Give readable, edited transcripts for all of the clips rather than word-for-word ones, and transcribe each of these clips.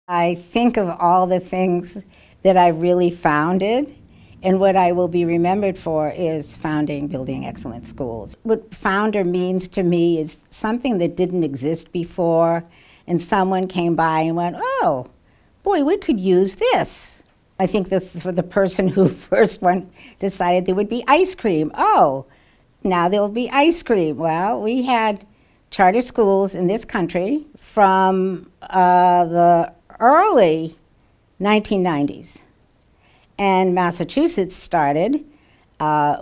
I think of all the things that I really founded, and what I will be remembered for is founding Building Excellent Schools. What founder means to me is something that didn't exist before, and someone came by and went, oh, boy, we could use this. I think for the person who first decided there would be ice cream. Oh, now there'll be ice cream. Well, we had charter schools in this country from the early 1990s. And Massachusetts started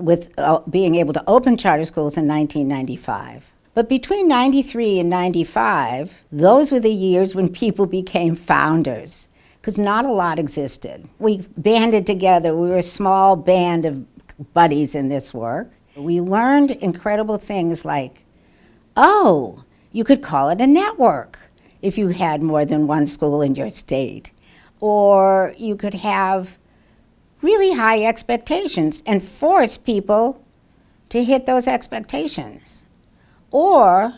with being able to open charter schools in 1995. But between 93 and 95, those were the years when people became founders, because not a lot existed. We banded together. We were a small band of buddies in this work. We learned incredible things like, oh, you could call it a network if you had more than one school in your state. Or you could have really high expectations and force people to hit those expectations. Or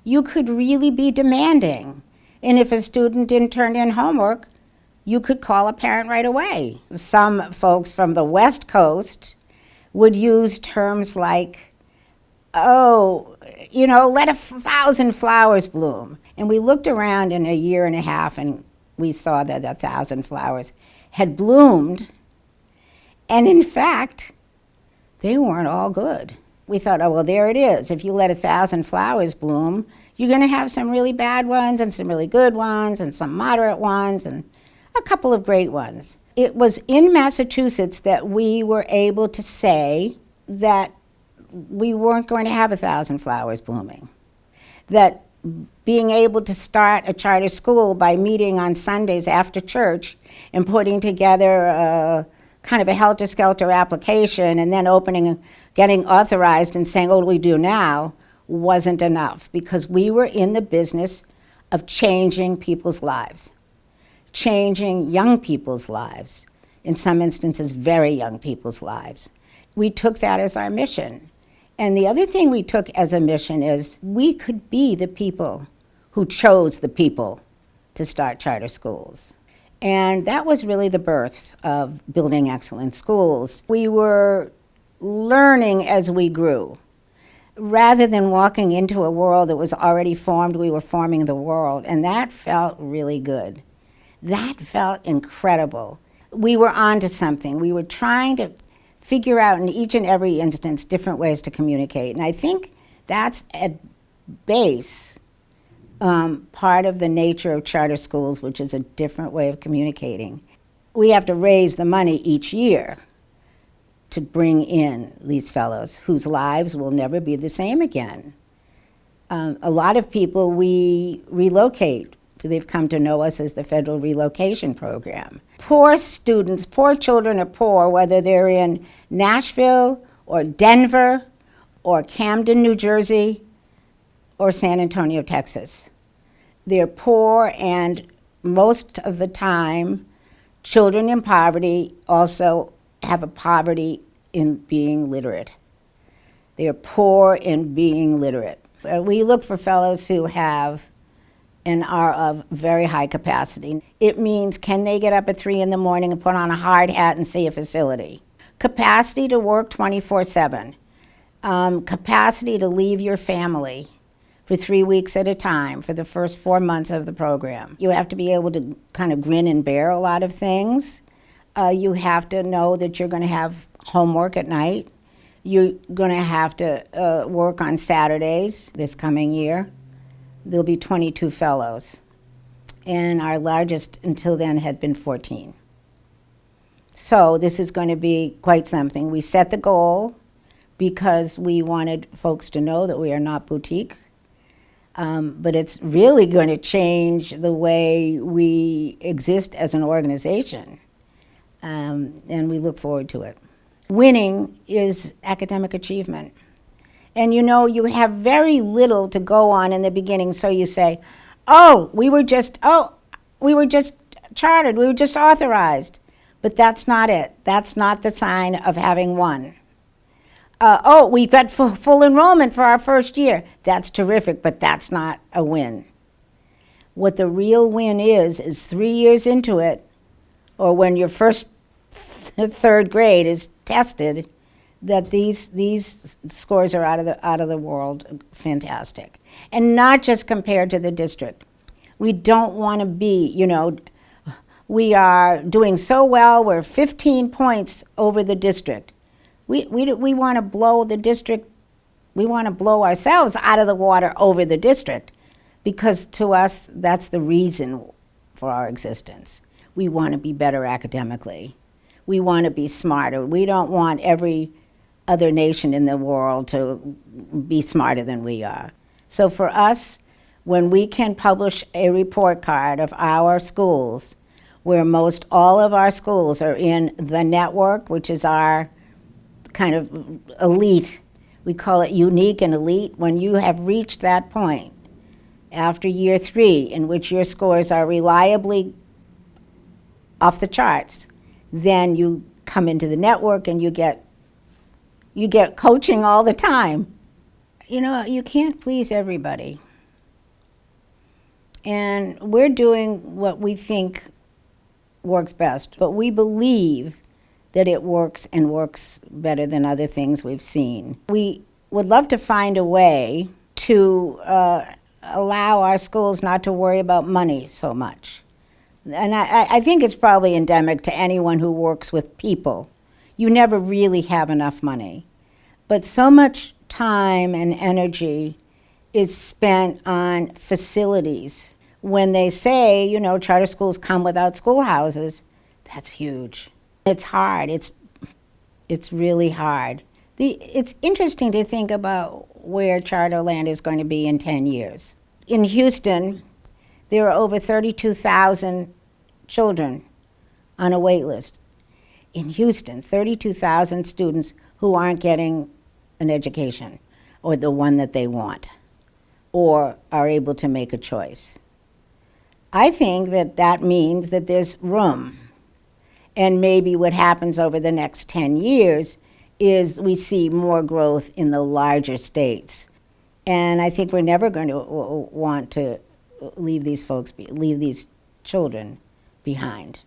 you could really be demanding. And if a student didn't turn in homework, you could call a parent right away. Some folks from the West Coast would use terms like, oh, let 1,000 flowers bloom. And we looked around in a year and a half and we saw that 1,000 flowers had bloomed. And in fact, they weren't all good. We thought, oh, well, there it is. If you let 1,000 flowers bloom, you're going to have some really bad ones and some really good ones and some moderate ones and a couple of great ones. It was in Massachusetts that we were able to say that we weren't going to have 1,000 flowers blooming. That being able to start a charter school by meeting on Sundays after church and putting together a kind of a helter-skelter application and then getting authorized and saying, oh, what do we do now, wasn't enough, because we were in the business of changing people's lives, changing young people's lives, in some instances very young people's lives. We took that as our mission. And the other thing we took as a mission is we could be the people who chose the people to start charter schools. And that was really the birth of Building Excellent Schools. We were learning as we grew. Rather than walking into a world that was already formed, we were forming the world. And that felt really good. That felt incredible. We were onto something. We were trying to figure out in each and every instance different ways to communicate. And I think that's at base part of the nature of charter schools, which is a different way of communicating. We have to raise the money each year to bring in these fellows whose lives will never be the same again. A lot of people we relocate. They've come to know us as the Federal Relocation Program. Poor students, poor children are poor, whether they're in Nashville or Denver or Camden, New Jersey, or San Antonio, Texas. They're poor, and most of the time, children in poverty also have a poverty in being literate. They're poor in being literate. We look for fellows who have and are of very high capacity. It means, can they get up at 3 in the morning and put on a hard hat and see a facility? Capacity to work 24/7. Capacity to leave your family for 3 weeks at a time for the first 4 months of the program. You have to be able to kind of grin and bear a lot of things. You have to know that you're going to have homework at night. You're going to have to work on Saturdays this coming year. There'll be 22 fellows, and our largest until then had been 14. So this is going to be quite something. We set the goal because we wanted folks to know that we are not boutique, but it's really going to change the way we exist as an organization, and we look forward to it. Winning is academic achievement. And you have very little to go on in the beginning, so you say, we were just chartered, we were just authorized. But that's not it. That's not the sign of having won. We've got full enrollment for our first year. That's terrific, but that's not a win. What the real win is 3 years into it, or when your first third grade is tested, that these scores are out of the world fantastic. And not just compared to the district. We don't want to be, we are doing so well, we're 15 points over the district. We want to blow the district, we want to blow ourselves out of the water over the district, because to us, that's the reason for our existence. We want to be better academically. We want to be smarter. We don't want every other nation in the world to be smarter than we are. So for us, when we can publish a report card of our schools, where most all of our schools are in the network, which is our kind of elite, we call it unique and elite, when you have reached that point after year 3 in which your scores are reliably off the charts, then you come into the network and you get coaching all the time. You can't please everybody. And we're doing what we think works best, but we believe that it works and works better than other things we've seen. We would love to find a way to allow our schools not to worry about money so much. And I think it's probably endemic to anyone who works with people. You never really have enough money. But so much time and energy is spent on facilities. When they say, charter schools come without schoolhouses, that's huge. It's hard. It's really hard. It's interesting to think about where charter land is going to be in 10 years. In Houston, there are over 32,000 children on a wait list. In Houston, 32,000 students who aren't getting an education, or the one that they want, or are able to make a choice. I think that means that there's room. And maybe what happens over the next 10 years is we see more growth in the larger states. And I think we're never going to want to leave these children behind.